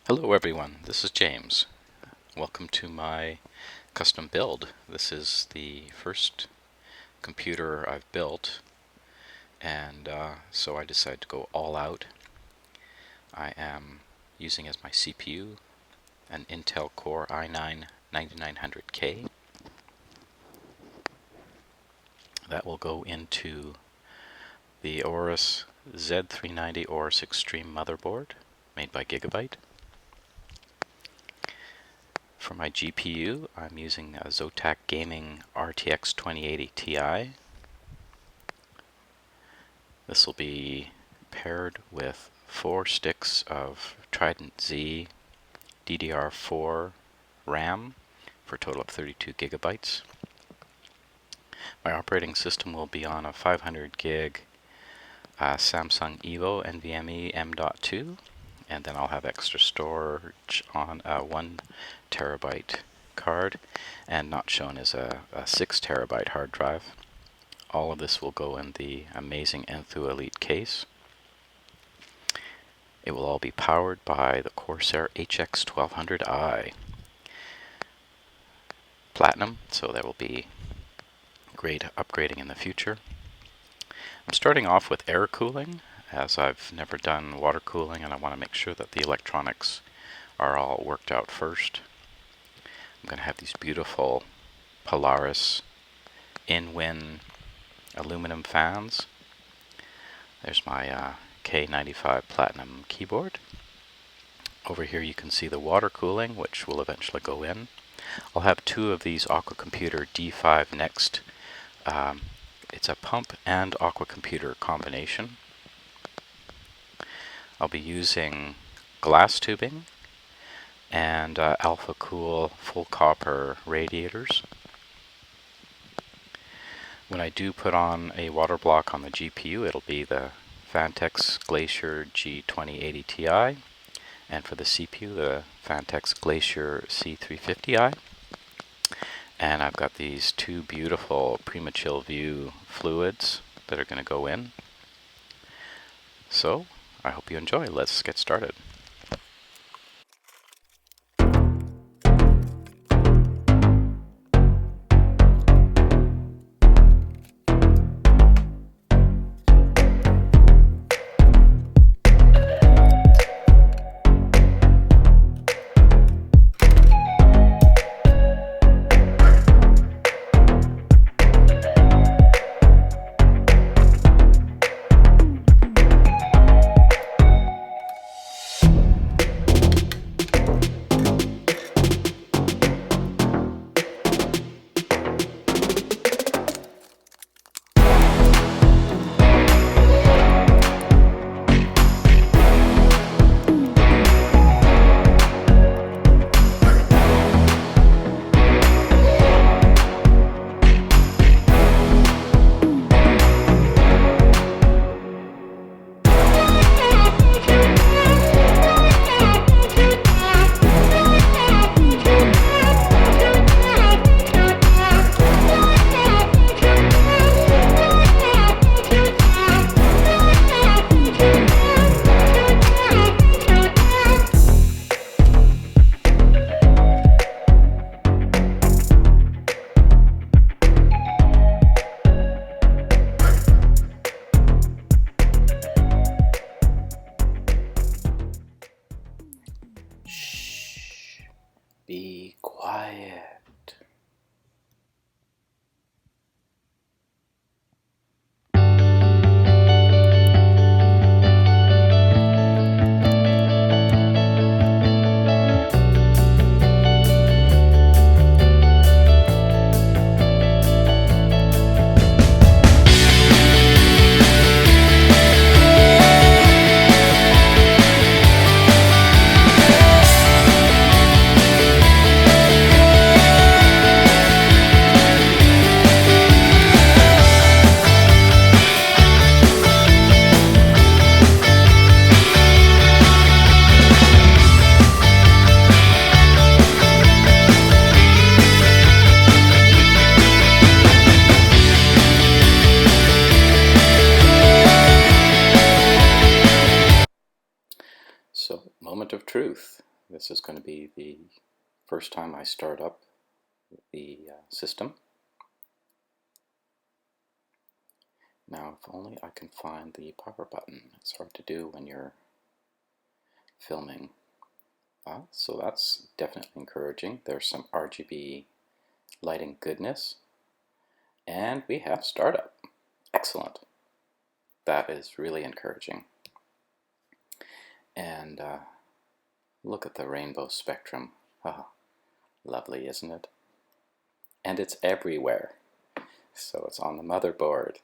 Hello everyone, this is James. Welcome to my custom build. This is the first computer I've built, and so I decided to go all out. I am using as my CPU an Intel Core i9-9900K. That will go into the Aorus Z390 Aorus Extreme motherboard made by Gigabyte. For my GPU, I'm using a Zotac Gaming RTX 2080 Ti. This will be paired with 4 sticks of Trident Z DDR4 RAM for a total of 32 gigabytes. My operating system will be on a 500 gig Samsung Evo NVMe M.2, and then I'll have extra storage on a 1 terabyte card, and not shown is a 6 terabyte hard drive. All of this will go in the amazing Enthoo Elite case. It will all be powered by the Corsair HX1200i Platinum, so there will be great upgrading in the future. I'm starting off with air cooling, as I've never done water cooling and I want to make sure that the electronics are all worked out first. I'm going to have these beautiful Polaris in-win aluminum fans. There's my K95 Platinum keyboard. Over here you can see the water cooling, which will eventually go in. I'll have 2 of these Aqua Computer D5 Next. It's a pump and Aqua Computer combination. I'll be using glass tubing and Alpha Cool full copper radiators. When I do put on a water block on the GPU, it'll be the Phanteks Glacier G2080 Ti, and for the CPU, the Phanteks Glacier C350i. And I've got these 2 beautiful PrimaChill View fluids that are going to go in. So, I hope you enjoy. Let's get started. Be quiet. So, moment of truth. This is going to be the first time I start up the system. Now, if only I can find the power button. It's hard to do when you're filming. So that's definitely encouraging. There's some RGB lighting goodness. And we have startup. Excellent. That is really encouraging. And look at the rainbow spectrum. Oh, lovely, isn't it? And it's everywhere. So it's on the motherboard.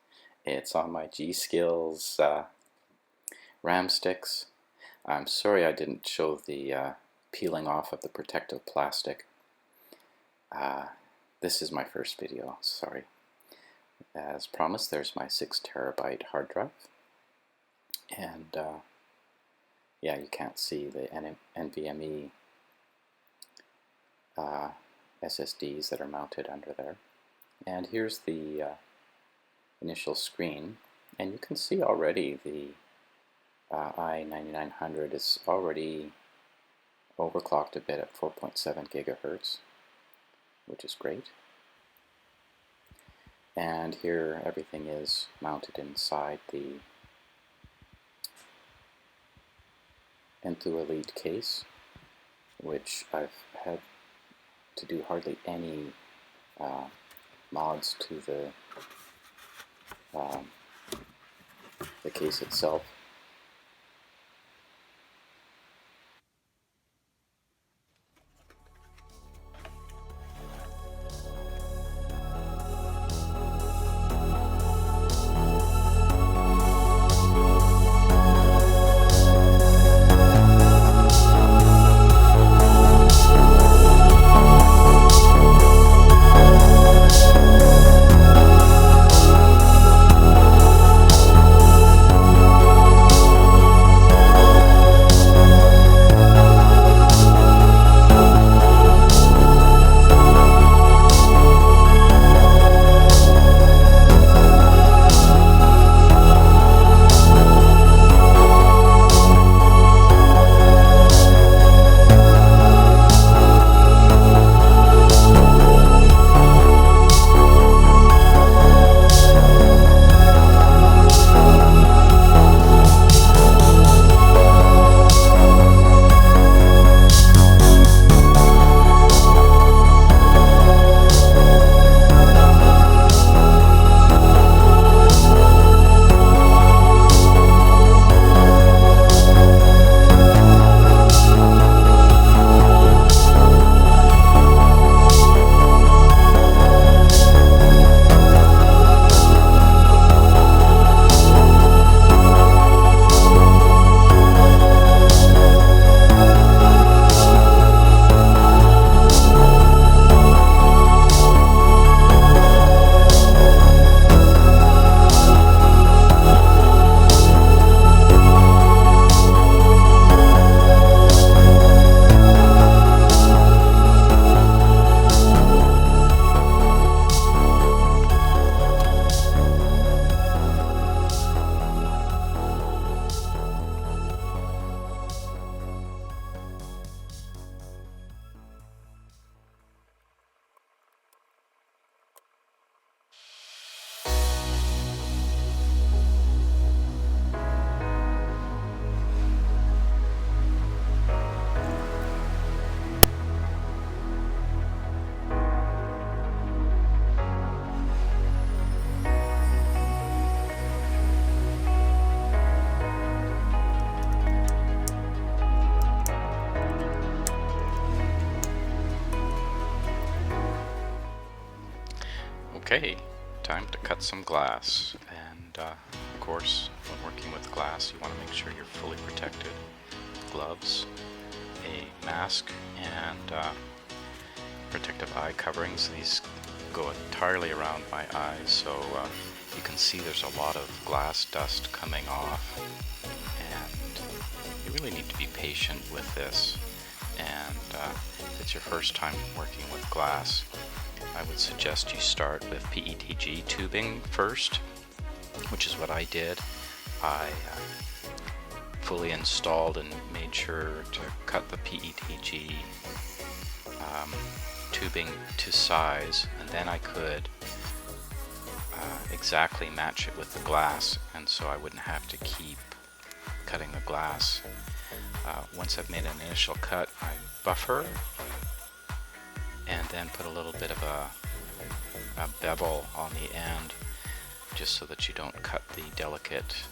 It's on my G.Skills RAM sticks. I'm sorry I didn't show the peeling off of the protective plastic. This is my first video, sorry. As promised, there's my 6 terabyte hard drive. And yeah, you can't see the NVMe SSDs that are mounted under there. And here's the initial screen, and you can see already the i9900 is already overclocked a bit at 4.7 gigahertz, which is great. And here everything is mounted inside the Enthoo Elite case, which I've had to do hardly any mods to the case itself. Okay, time to cut some glass, and of course when working with glass you want to make sure you're fully protected. Gloves, a mask, and protective eye coverings. These go entirely around my eyes, so you can see there's a lot of glass dust coming off, and you really need to be patient with this. And if it's your first time working with glass, I would suggest you start with PETG tubing first, which is what I did. I fully installed and made sure to cut the PETG tubing to size, and then I could exactly match it with the glass, and so I wouldn't have to keep cutting the glass. Once I've made an initial cut, I buffer and then put a little bit of a bevel on the end, just so that you don't cut the delicate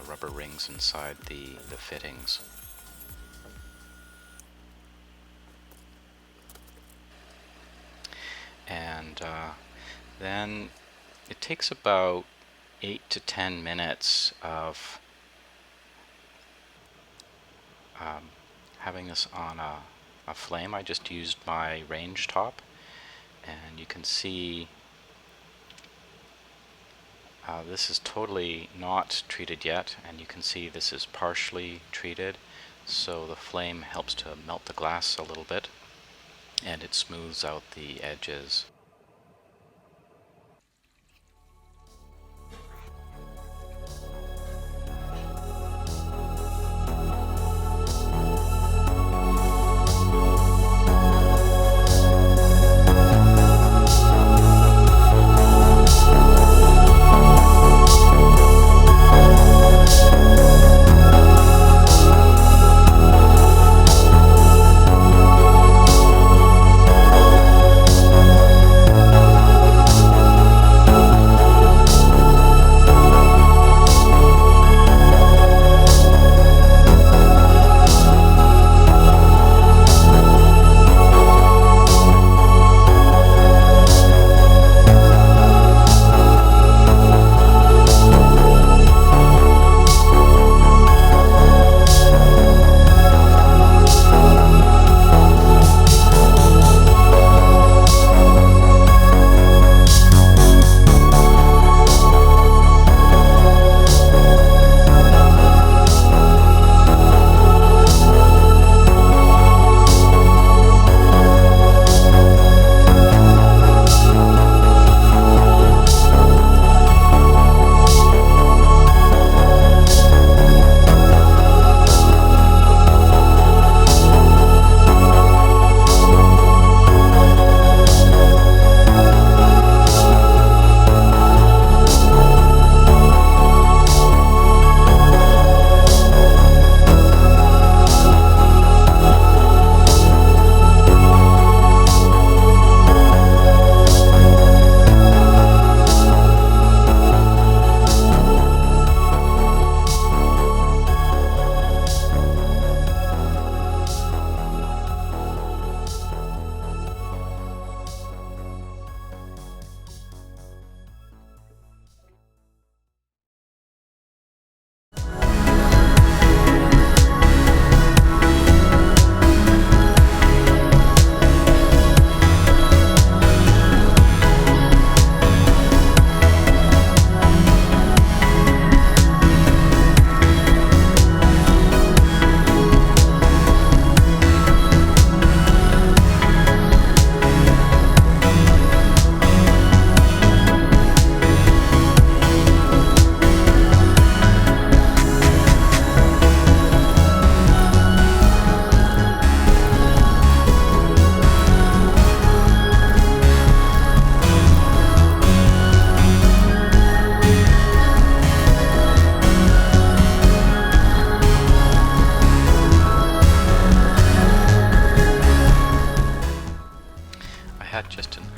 rubber rings inside the fittings. And then it takes about 8 to 10 minutes of having this on a flame. I just used my range top, and you can see this is totally not treated yet, and you can see this is partially treated, so the flame helps to melt the glass a little bit, and it smooths out the edges.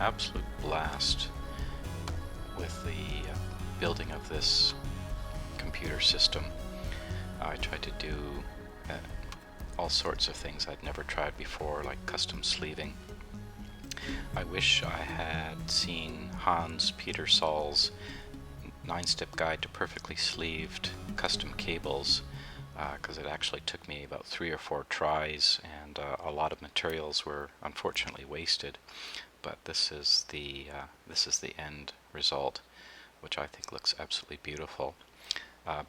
Absolute blast with the building of this computer system. I tried to do all sorts of things I'd never tried before, like custom sleeving. I wish I had seen Hans Peter Saul's 9-step guide to perfectly sleeved custom cables, because it actually took me about 3 or 4 tries, and a lot of materials were unfortunately wasted. But this is the end result, which I think looks absolutely beautiful.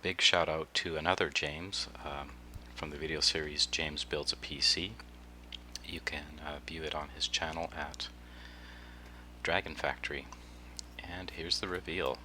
Big shout out to another James from the video series James Builds a PC. You can view it on his channel at Dragon Factory. And here's the reveal.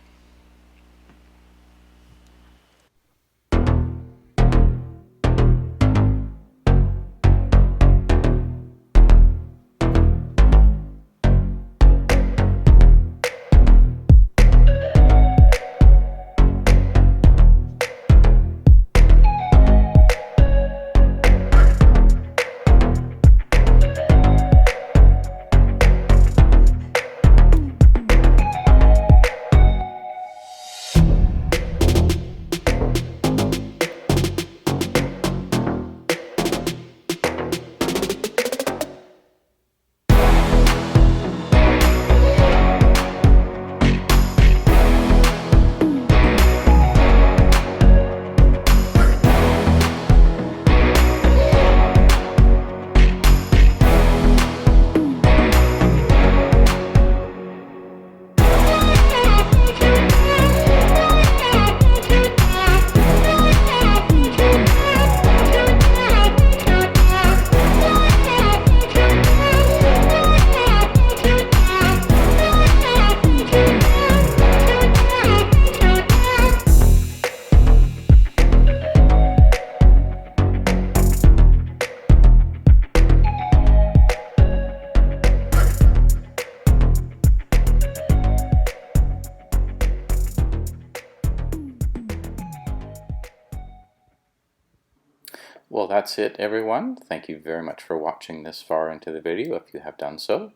Well, that's it, everyone. Thank you very much for watching this far into the video, if you have done so.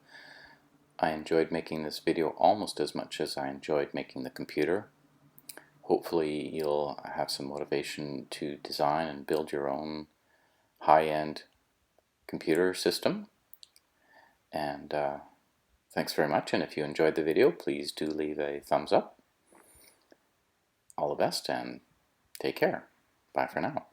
I enjoyed making this video almost as much as I enjoyed making the computer. Hopefully you'll have some motivation to design and build your own high-end computer system. And thanks very much, and if you enjoyed the video, please do leave a thumbs up. All the best and take care. Bye for now.